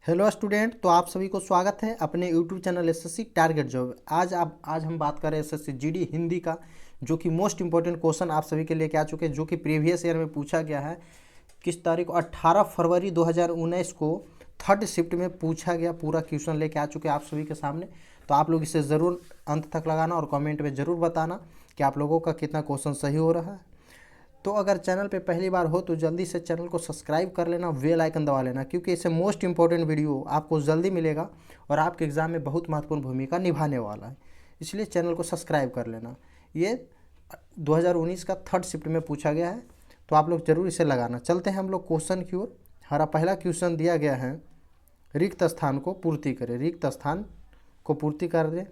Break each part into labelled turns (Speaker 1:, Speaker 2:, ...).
Speaker 1: Hello student, तो आप सभी को स्वागत है अपने YouTube channel SSC target job. आज हम बात कर रहे हैं एसएससी जीडी हिंदी का, जो कि मोस्ट इंपॉर्टेंट क्वेश्चन आप सभी के लिए आ चुके हैं, जो कि प्रीवियस ईयर में पूछा गया है। किस तारीख को 18 फरवरी 2019 को थर्ड शिफ्ट में पूछा गया पूरा क्वेश्चन लेके आ चुके हैं आप सभी के सामने। तो आप लोग इसे ज़रूर अंत तक लगाना और कमेंट में ज़रूर बताना कि आप लोगों का कितना क्वेश्चन सही हो रहा है। तो अगर चैनल पे पहली बार हो तो जल्दी से चैनल को सब्सक्राइब कर लेना, बेल आइकन दबा लेना, क्योंकि इससे मोस्ट इंपॉर्टेंट वीडियो आपको जल्दी मिलेगा और आपके एग्ज़ाम में बहुत महत्वपूर्ण भूमिका निभाने वाला है। इसलिए चैनल को सब्सक्राइब कर लेना। ये 2019 का थर्ड शिफ्ट में पूछा गया है, तो आप लोग जरूर इसे लगाना। चलते हैं हम लोग क्वेश्चन की ओर। हमारा पहला क्वेश्चन दिया गया है, रिक्त स्थान को पूर्ति करें। रिक्त स्थान को पूर्ति कर दें।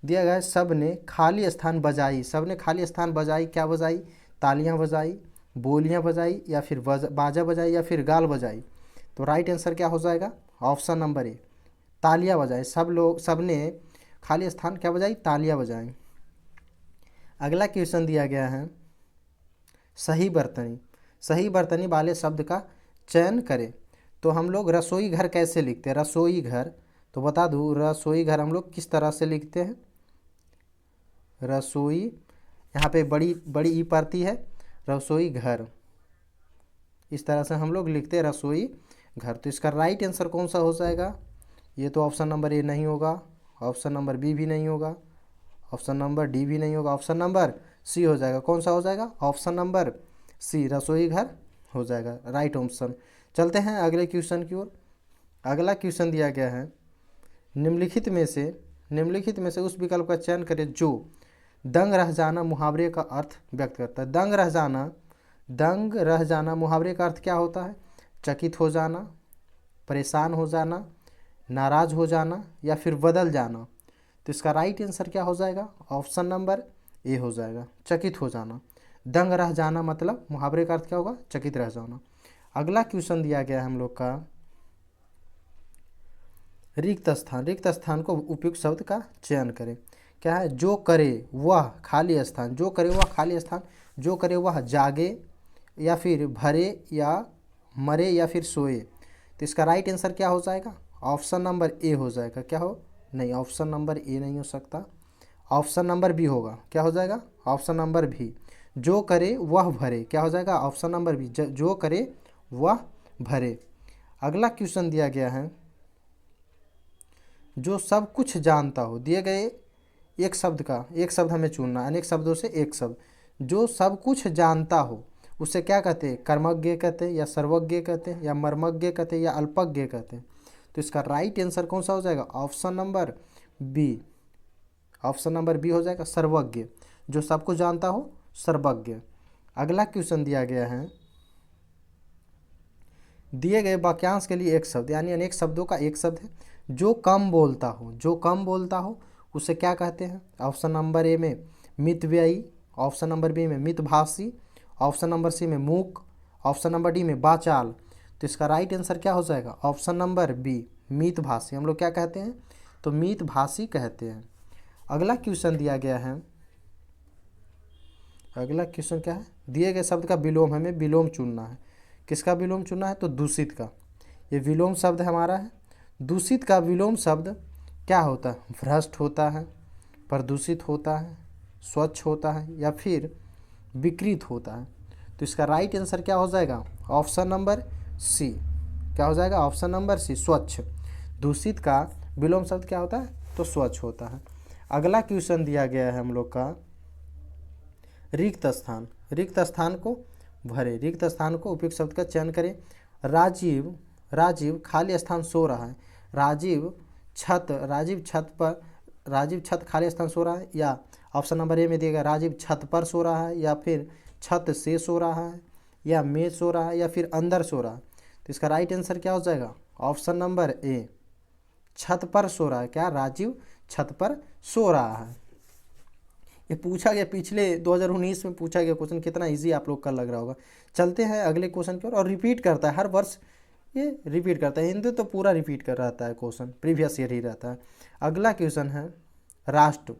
Speaker 1: दिया गया है, सब ने खाली स्थान बजाई। सब ने खाली स्थान बजाई, क्या बजाई? तालियां बजाई, बोलियां बजाई, या फिर बाजा बजाई, या फिर गाल बजाई। तो राइट आंसर क्या हो जाएगा? ऑप्शन नंबर ए, तालियां बजाई। सब ने खाली स्थान क्या बजाई? तालियां बजाई। अगला क्वेश्चन दिया गया है, सही बर्तनी। सही बर्तनी वाले शब्द का चयन करें। तो हम लोग रसोई घर कैसे लिखते हैं? रसोई घर, तो बता दूँ, रसोई घर हम लोग किस तरह से लिखते हैं? रसोई, यहाँ पे बड़ी बड़ी ई पड़ती है, रसोई घर, इस तरह से हम लोग लिखते हैं रसोई घर। तो इसका राइट आंसर कौन सा हो जाएगा? ये तो ऑप्शन नंबर ए नहीं होगा, ऑप्शन नंबर बी भी नहीं होगा, ऑप्शन नंबर डी भी नहीं होगा, ऑप्शन नंबर सी हो जाएगा। कौन सा हो जाएगा? ऑप्शन नंबर सी, रसोई घर हो जाएगा राइट ऑप्शन। चलते हैं अगले क्वेश्चन की ओर। अगला क्वेश्चन दिया गया है, निम्नलिखित में से उस विकल्प का चयन करें जो दंग रह जाना मुहावरे का अर्थ व्यक्त करता है। दंग रह जाना मुहावरे का अर्थ क्या होता है? चकित हो जाना, परेशान हो जाना, नाराज हो जाना, या फिर बदल जाना। तो इसका राइट आंसर क्या हो जाएगा? ऑप्शन नंबर ए हो जाएगा, चकित हो जाना। दंग रह जाना मतलब मुहावरे का अर्थ क्या होगा? चकित रह जाना। अगला क्वेश्चन दिया गया है हम लोग का, रिक्त स्थान। रिक्त स्थान को उपयुक्त शब्द का चयन करें। क्या है? जो करे वह खाली स्थान। जो करे वह खाली स्थान, जो करे वह जागे, या फिर भरे, या मरे, या फिर सोए। तो इसका राइट आंसर क्या हो जाएगा? ऑप्शन नंबर ए हो जाएगा। क्या हो? नहीं, ऑप्शन नंबर ए नहीं हो सकता, ऑप्शन नंबर बी होगा। क्या हो जाएगा? ऑप्शन नंबर बी, जो करे वह भरे। क्या हो जाएगा? ऑप्शन नंबर बी, जो करे वह भरे। अगला क्वेश्चन दिया गया है, जो सब कुछ जानता हो। दिए गए एक शब्द हमें चुनना, अनेक शब्दों से एक शब्द। जो सब कुछ जानता हो उसे क्या कहते हैं? कर्मज्ञ कहते हैं, या सर्वज्ञ कहते हैं, या मर्मज्ञ कहते हैं, या अल्पज्ञ कहते हैं। तो इसका राइट आंसर कौन सा हो जाएगा? Option number B, option number B हो जाएगा, सर्वज्ञ। जो सब कुछ जानता हो, सर्वज्ञ। अगला क्वेश्चन दिया गया है, दिए गए वाक्यांश के लिए एक शब्द, यानी अनेक शब्दों का एक शब्द है। जो कम बोलता हो, जो कम बोलता हो उसे क्या कहते हैं? ऑप्शन नंबर ए में मितव्ययी, ऑप्शन नंबर बी में मितभाषी, ऑप्शन नंबर सी में मूक, ऑप्शन नंबर डी में वाचाल। तो इसका राइट आंसर क्या हो जाएगा? ऑप्शन नंबर बी, मितभाषी। हम लोग क्या कहते हैं? तो मितभाषी कहते हैं। अगला क्वेश्चन दिया गया है, अगला क्वेश्चन क्या है? दिए गए शब्द का विलोम, हमें विलोम चुनना है। किसका विलोम चुनना है? तो दूषित का। ये विलोम शब्द हमारा है। दूषित का विलोम शब्द क्या होता है? भ्रष्ट होता है, प्रदूषित होता है, स्वच्छ होता है, या फिर विकृत होता है। तो इसका राइट आंसर क्या हो जाएगा? Option number C. क्या हो जाएगा? ऑप्शन नंबर सी, स्वच्छ। दूषित का विलोम शब्द क्या होता है? तो स्वच्छ होता है। अगला क्वेश्चन दिया गया है हम लोग का, रिक्त स्थान। रिक्त स्थान को भरे। रिक्त स्थान को उपयुक्त शब्द का चयन करें। राजीव खाली स्थान सो रहा है। राजीव छत खाली स्थान सो रहा है, या ऑप्शन नंबर ए में दिएगा राजीव छत पर सो रहा है, या फिर छत से सो रहा है, या मेज सो रहा है, या फिर अंदर सो रहा है। तो इसका राइट आंसर क्या हो जाएगा? ऑप्शन नंबर ए, छत पर सो रहा है। क्या? राजीव छत पर सो रहा है। ये पूछा गया, पिछले 2019 में पूछा गया क्वेश्चन। कितना इजी आप लोग का लग रहा होगा। चलते हैं अगले क्वेश्चन की ओर। और रिपीट करता है हर वर्ष, ये रिपीट करता है। हिंदी तो पूरा रिपीट कर रहता है क्वेश्चन, प्रीवियस ईयर ही रहता है। अगला क्वेश्चन है, राष्ट्र।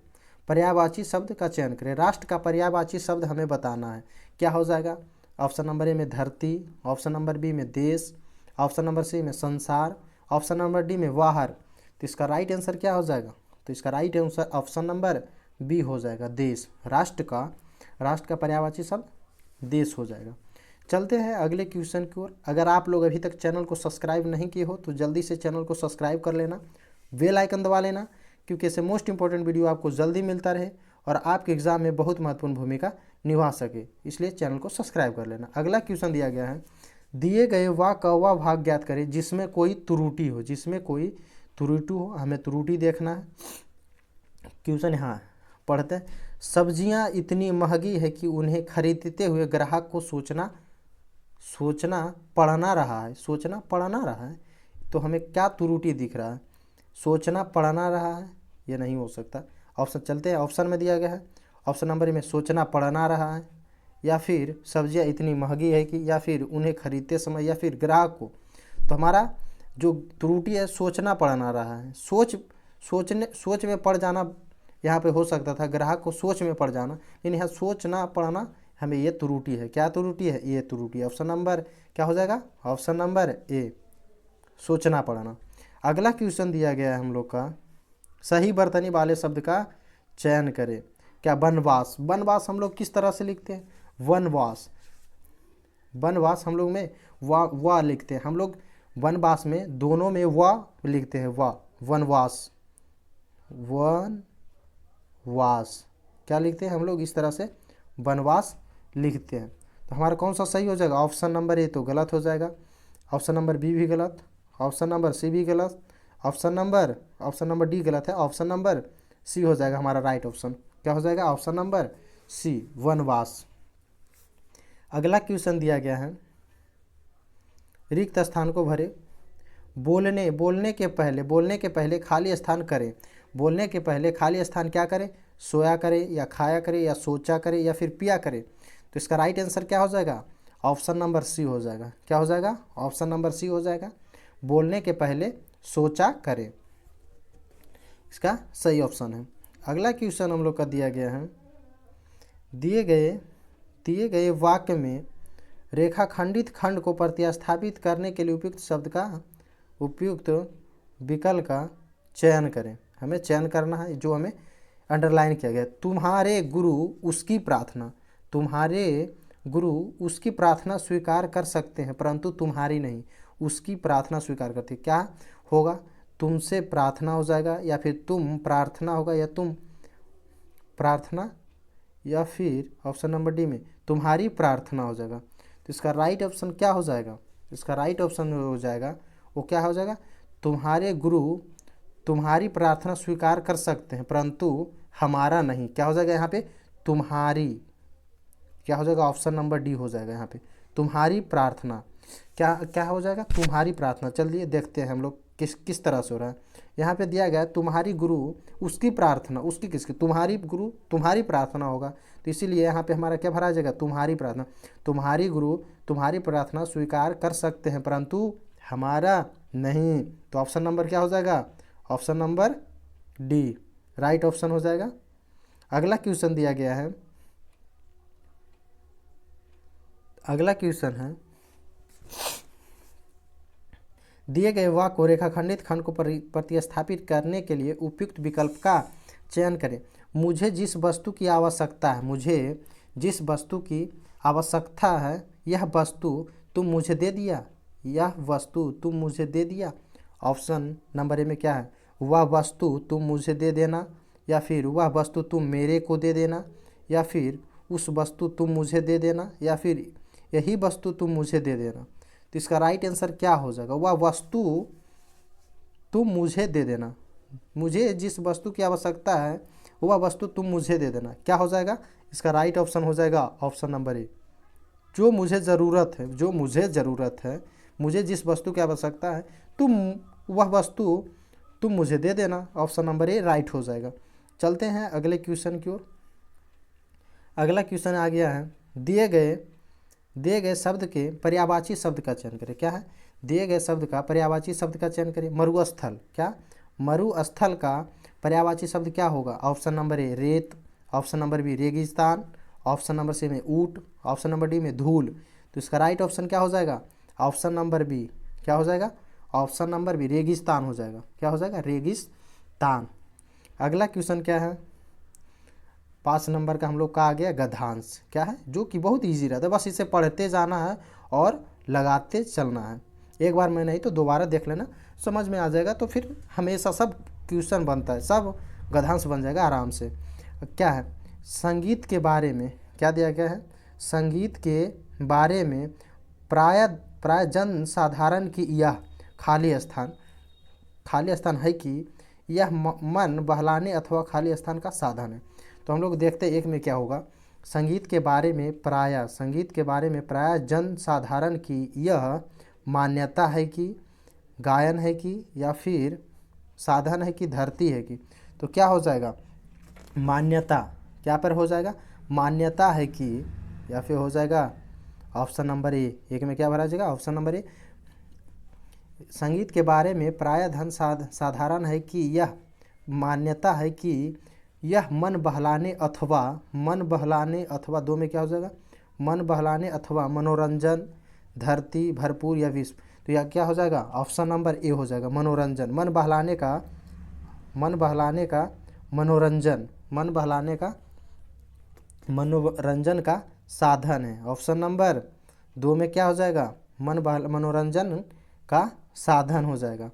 Speaker 1: पर्यायवाची शब्द का चयन करें। राष्ट्र का पर्यायवाची शब्द हमें बताना है। क्या हो जाएगा? ऑप्शन नंबर ए में धरती, ऑप्शन नंबर बी में देश, ऑप्शन नंबर सी में संसार, ऑप्शन नंबर डी में वाहर। तो इसका राइट आंसर क्या हो जाएगा? तो इसका right answer option number B हो जाएगा, देश। राष्ट्र का पर्यायवाची शब्द देश हो जाएगा। चलते हैं अगले क्वेश्चन की ओर। अगर आप लोग अभी तक चैनल को सब्सक्राइब नहीं किए हो तो जल्दी से चैनल को सब्सक्राइब कर लेना, बेल आइकन दबा लेना, क्योंकि इससे मोस्ट इंपॉर्टेंट वीडियो आपको जल्दी मिलता रहे और आपके एग्जाम में बहुत महत्वपूर्ण भूमिका निभा सके, इसलिए चैनल को सब्सक्राइब कर लेना। अगला क्वेश्चन दिया गया है, दिए गए वा का वह भाग ज्ञात करें जिसमें कोई त्रुटि हो। जिसमें कोई त्रुटि हो, हमें त्रुटि देखना है। क्वेश्चन यहाँ पढ़ते हैं, सब्जियां इतनी महंगी है कि उन्हें खरीदते हुए ग्राहक को सोचना पड़ना रहा है। तो हमें क्या त्रुटि दिख रहा है? सोचना पड़ना रहा है, ये नहीं हो सकता। ऑप्शन चलते हैं, ऑप्शन में दिया गया है ऑप्शन नंबर में सोचना पड़ना रहा है, या फिर सब्जियां इतनी महंगी है कि, या फिर उन्हें खरीदते समय, या फिर ग्राहक को। तो हमारा जो त्रुटि है सोचना पड़ना रहा है। सोच में पड़ जाना यहाँ पे हो सकता था, ग्राहक को सोच में पड़ जाना, लेकिन यहाँ सोचना पड़ना हमें ये त्रुटि है। क्या त्रुटि है? ये त्रुटि। ऑप्शन नंबर क्या हो जाएगा? ऑप्शन नंबर ए, सोचना पड़ना। अगला क्वेश्चन दिया गया है हम लोग का, सही बर्तनी वाले शब्द का चयन करें। क्या वनवास? वनवास हम लोग किस तरह से लिखते हैं? वनवास हम लोग में वाह लिखते हैं। हम लोग वनवास में दोनों में वाह लिखते हैं, वाह। वनवास क्या लिखते हैं हम लोग? इस तरह से वनवास लिखते हैं। तो हमारा कौन सा सही हो जाएगा? ऑप्शन नंबर ए तो गलत हो जाएगा, ऑप्शन नंबर बी भी गलत, ऑप्शन नंबर सी भी गलत, ऑप्शन नंबर डी गलत है, ऑप्शन नंबर सी हो जाएगा हमारा राइट ऑप्शन। क्या हो जाएगा? ऑप्शन नंबर सी, वनवास। अगला क्वेश्चन दिया गया है, रिक्त स्थान को भरे। बोलने के पहले खाली स्थान करें। बोलने के पहले खाली स्थान क्या करें? सोया करें, या खाया करें, या सोचा करें, या फिर पिया करें। तो इसका राइट आंसर क्या हो जाएगा? ऑप्शन नंबर सी हो जाएगा। क्या हो जाएगा? ऑप्शन नंबर सी हो जाएगा, बोलने के पहले सोचा करें, इसका सही ऑप्शन है। अगला क्वेश्चन हम लोग का दिया गया है, दिए गए वाक्य में रेखाखंडित खंड को प्रतिस्थापित करने के लिए उपयुक्त विकल्प का चयन करें। हमें चयन करना है, जो हमें अंडरलाइन किया गया। तुम्हारे गुरु उसकी प्रार्थना स्वीकार कर सकते हैं, परंतु तुम्हारी नहीं। उसकी प्रार्थना स्वीकार करते, क्या होगा? तुमसे प्रार्थना हो जाएगा, या फिर तुम प्रार्थना होगा, या तुम प्रार्थना, या फिर ऑप्शन नंबर डी में तुम्हारी प्रार्थना हो जाएगा। तो इसका राइट ऑप्शन क्या हो जाएगा? इसका राइट ऑप्शन हो जाएगा, वो क्या हो जाएगा? तुम्हारे गुरु तुम्हारी प्रार्थना स्वीकार कर सकते हैं, परंतु हमारा नहीं। क्या हो जाएगा यहाँ पे? तुम्हारी। क्या हो जाएगा? ऑप्शन नंबर डी हो जाएगा यहाँ पे, तुम्हारी प्रार्थना। क्या हो जाएगा? तुम्हारी प्रार्थना। चलिए देखते हैं हम लोग किस तरह से हो रहा है। यहाँ पे दिया गया है, तुम्हारी गुरु उसकी प्रार्थना, उसकी किसकी? तुम्हारी गुरु तुम्हारी प्रार्थना होगा, तो इसीलिए यहाँ पे हमारा क्या भरा जाएगा? तुम्हारी प्रार्थना। तुम्हारी गुरु तुम्हारी प्रार्थना स्वीकार कर सकते हैं, परंतु हमारा नहीं। तो ऑप्शन नंबर क्या हो जाएगा? Option number D right option हो जाएगा। अगला क्वेश्चन दिया गया है, अगला क्वेश्चन है, दिए गए वाक्य को रेखाखंडित खंड को प्रतिस्थापित करने के लिए उपयुक्त विकल्प का चयन करें। मुझे जिस वस्तु की आवश्यकता है, यह वस्तु तुम मुझे दे दिया। ऑप्शन नंबर ए में क्या है? वह वस्तु तुम मुझे दे देना, या फिर वह वस्तु तुम मेरे को दे देना, या फिर उस वस्तु तुम मुझे दे देना, या फिर यही वस्तु तुम मुझे दे देना। तो इसका राइट आंसर क्या हो जाएगा? वह वस्तु तुम मुझे दे देना। मुझे जिस वस्तु की आवश्यकता है वह वस्तु तुम मुझे दे देना। क्या हो जाएगा? इसका राइट ऑप्शन हो जाएगा ऑप्शन नंबर ए, जो मुझे ज़रूरत है, मुझे जिस वस्तु की आवश्यकता है, वह वस्तु तुम मुझे दे देना। ऑप्शन नंबर ए राइट हो जाएगा। चलते हैं अगले क्वेश्चन की ओर। अगला क्वेश्चन आ गया है, दिए गए शब्द के पर्यायवाची शब्द का चयन करें। क्या है? दिए गए शब्द का पर्यायवाची शब्द का चयन करें। मरुस्थल। क्या? मरुस्थल का पर्यायवाची शब्द क्या होगा? ऑप्शन नंबर ए रेत, ऑप्शन नंबर बी रेगिस्तान, ऑप्शन नंबर सी में ऊंट, ऑप्शन नंबर डी में धूल। तो इसका राइट ऑप्शन क्या हो जाएगा? Option number B. क्या हो जाएगा? ऑप्शन नंबर बी रेगिस्तान हो जाएगा। क्या हो जाएगा? रेगिस्तान। अगला क्वेश्चन क्या है? 5 नंबर का हम लोग का आ गया गद्यांश। क्या है? जो कि बहुत इजी रहता है, बस इसे पढ़ते जाना है और लगाते चलना है। एक बार में नहीं तो दोबारा देख लेना, समझ में आ जाएगा। तो फिर हमेशा सब क्वेश्चन बनता है, सब गद्यांश बन जाएगा आराम से। क्या है? संगीत के बारे में क्या दिया गया है? संगीत के बारे में प्राय जन साधारण की यह खाली स्थान है कि यह मन बहलाने अथवा खाली स्थान का साधन है। तो हम लोग देखते हैं एक में क्या होगा। संगीत के बारे में प्राय जन साधारण की यह मान्यता है कि गायन है कि या फिर साधन है कि धरती है कि। तो क्या हो जाएगा? मान्यता। क्या पर हो जाएगा? मान्यता है कि, या फिर हो जाएगा ऑप्शन नंबर ए। एक में क्या भरा जाएगा? Option number A. संगीत के बारे में प्राय साधारण है कि यह मान्यता है कि यह मन बहलाने अथवा दो में क्या हो जाएगा? मन बहलाने अथवा मनोरंजन, धरती, भरपूर या विश्व। तो यह क्या हो जाएगा? ऑप्शन नंबर ए हो जाएगा, मनोरंजन। मन बहलाने का मनोरंजन का साधन है। ऑप्शन नंबर 2 में क्या हो जाएगा? मनोरंजन का साधन हो जाएगा।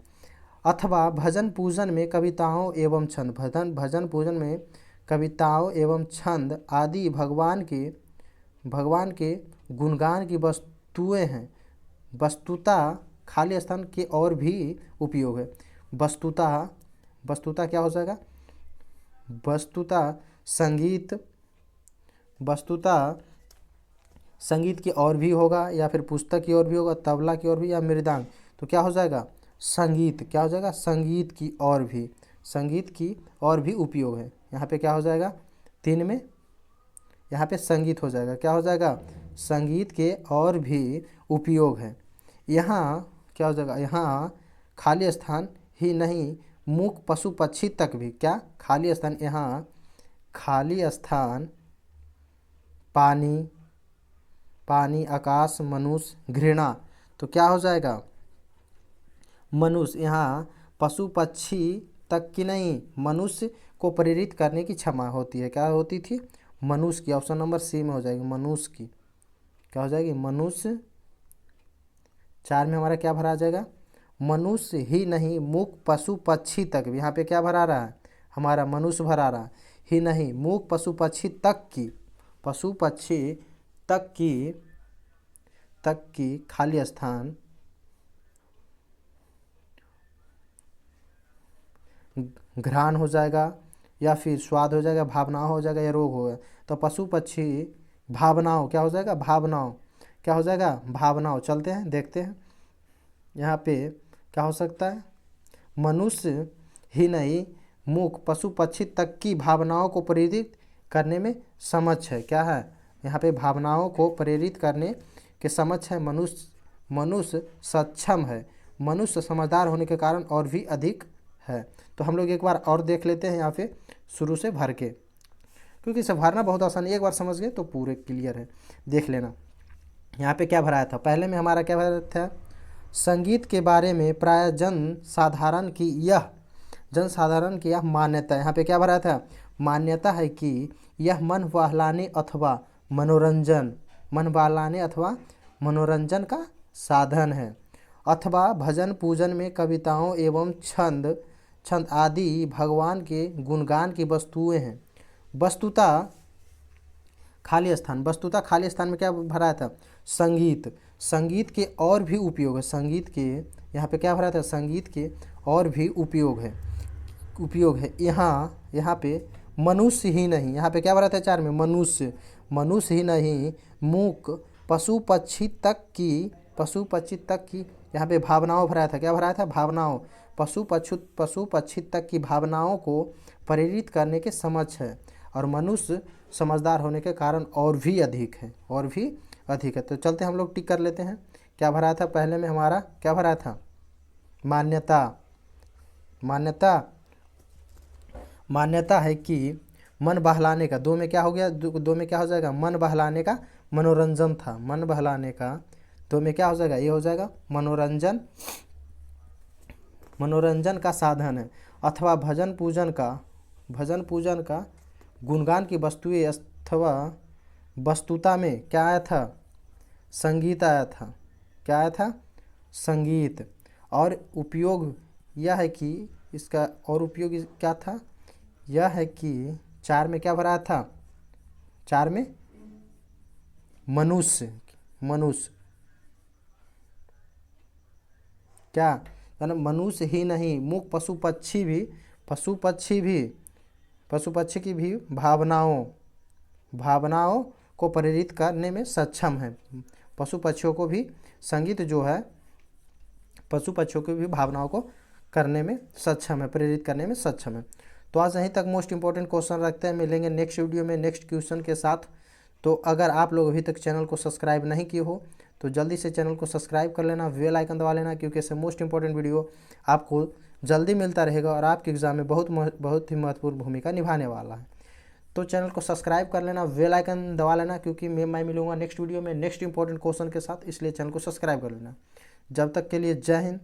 Speaker 1: अथवा भजन पूजन में कविताओं एवं छंद, भजन पूजन में कविताओं एवं छंद आदि भगवान के गुणगान की वस्तुएं हैं। वस्तुतः खाली स्थान के और भी उपयोग है। वस्तुतः क्या हो जाएगा? वस्तुतः संगीत की और भी होगा, या फिर पुस्तक की और भी होगा, तबला की और भी, या मृदंग। तो क्या हो जाएगा? संगीत। क्या हो जाएगा? संगीत की और भी उपयोग है। यहाँ पे क्या हो जाएगा? 3 में यहाँ पे संगीत हो जाएगा। क्या हो जाएगा? संगीत के और भी उपयोग है। यहाँ क्या हो जाएगा? यहाँ खाली स्थान ही नहीं, मूक पशु पक्षी तक भी। क्या? खाली स्थान। यहाँ खाली स्थान पानी, आकाश, मनुष्य, घृणा। तो क्या हो जाएगा? मनुष्य। यहाँ पशु पक्षी तक की नहीं, मनुष्य को प्रेरित करने की क्षमा होती है। क्या होती थी? मनुष्य की। ऑप्शन नंबर सी में हो जाएगी, मनुष्य की। क्या हो जाएगी? मनुष्य। 4 में हमारा क्या भरा जाएगा? मनुष्य ही नहीं, मूक पशु पक्षी तक भी। यहाँ पे क्या भरा रहा है? हमारा मनुष्य भरा रहा ही नहीं, मूक पशु पक्षी तक की खाली स्थान घ्राण हो जाएगा, या फिर स्वाद हो जाएगा, भावनाओं हो जाएगा, या रोग होगा। तो पशु पक्षी भावनाओं। क्या हो जाएगा? भावनाओं। क्या हो जाएगा? भावनाओं। चलते हैं देखते हैं यहाँ पे क्या हो सकता है। मनुष्य ही नहीं, मूक पशु पक्षी तक की भावनाओं को प्रेरित करने में समक्ष है। क्या है? यहाँ पे भावनाओं को प्रेरित करने के समक्ष है। मनुष्य सक्षम है, मनुष्य समझदार होने के कारण और भी अधिक है। तो हम लोग एक बार और देख लेते हैं यहाँ पे शुरू से भर के, क्योंकि इसे भरना बहुत आसान है। एक बार समझ गए तो पूरे क्लियर है। देख लेना यहाँ पे क्या भराया था। पहले में हमारा क्या भरा था? संगीत के बारे में प्राय जन साधारण की यह मान्यता। यहाँ पे क्या भरा था? मान्यता है कि यह मन बहलाने अथवा मनोरंजन का साधन है। अथवा भजन पूजन में कविताओं एवं छंद आदि भगवान के गुणगान की वस्तुएं हैं। वस्तुतः खाली स्थान में क्या भरा था? संगीत के और भी उपयोग है। संगीत के यहाँ पे क्या भरा था? संगीत के और भी उपयोग है। यहाँ पे मनुष्य ही नहीं, यहाँ पे क्या भरा था? 4 में मनुष्य ही नहीं, मूक पशु पक्षी तक की यहाँ पे भावनाओं भराया था। क्या भराया था? भावनाओं। पशु पक्षी तक की भावनाओं को प्रेरित करने के समक्ष है, और मनुष्य समझदार होने के कारण और भी अधिक है। तो चलते हम लोग टिक कर लेते हैं। क्या भरा था? पहले में हमारा क्या भरा था? मान्यता है कि मन बहलाने का। 2 में क्या हो गया? 2 में क्या हो जाएगा? मन बहलाने का मनोरंजन था। मन बहलाने का 2 में क्या हो जाएगा? ये हो जाएगा मनोरंजन मनोरंजन का साधन है, अथवा भजन पूजन का गुणगान की वस्तुएं, अथवा वस्तुता में क्या आया था, संगीत आया था। क्या आया था, संगीत। और उपयोग यह है कि इसका और उपयोग क्या था, यह है कि 4 में क्या भरा था, 4 में मनुष्य क्या, यानी मनुष्य ही नहीं, मूक पशु पक्षी की भी भावनाओं को प्रेरित करने में सक्षम है। पशु पक्षियों को भी संगीत जो है पशु पक्षियों की भी भावनाओं को करने में सक्षम है, प्रेरित करने में सक्षम है। तो आज यहीं तक मोस्ट इंपॉर्टेंट क्वेश्चन रखते हैं। मिलेंगे नेक्स्ट वीडियो में नेक्स्ट क्वेश्चन के साथ। तो अगर आप लोग अभी तक चैनल को सब्सक्राइब नहीं किए हो तो जल्दी से चैनल को सब्सक्राइब कर लेना, बेल आइकन दबा लेना, क्योंकि इससे मोस्ट इंपॉर्टेंट वीडियो आपको जल्दी मिलता रहेगा और आपके एग्जाम में बहुत ही महत्वपूर्ण भूमिका निभाने वाला है। तो चैनल को सब्सक्राइब कर लेना, बेल आइकन दबा लेना, क्योंकि मैं मिलूंगा नेक्स्ट वीडियो में नेक्स्ट इंपॉर्टेंट क्वेश्चन के साथ, इसलिए चैनल को सब्सक्राइब कर लेना। जब तक के लिए जय हिंद।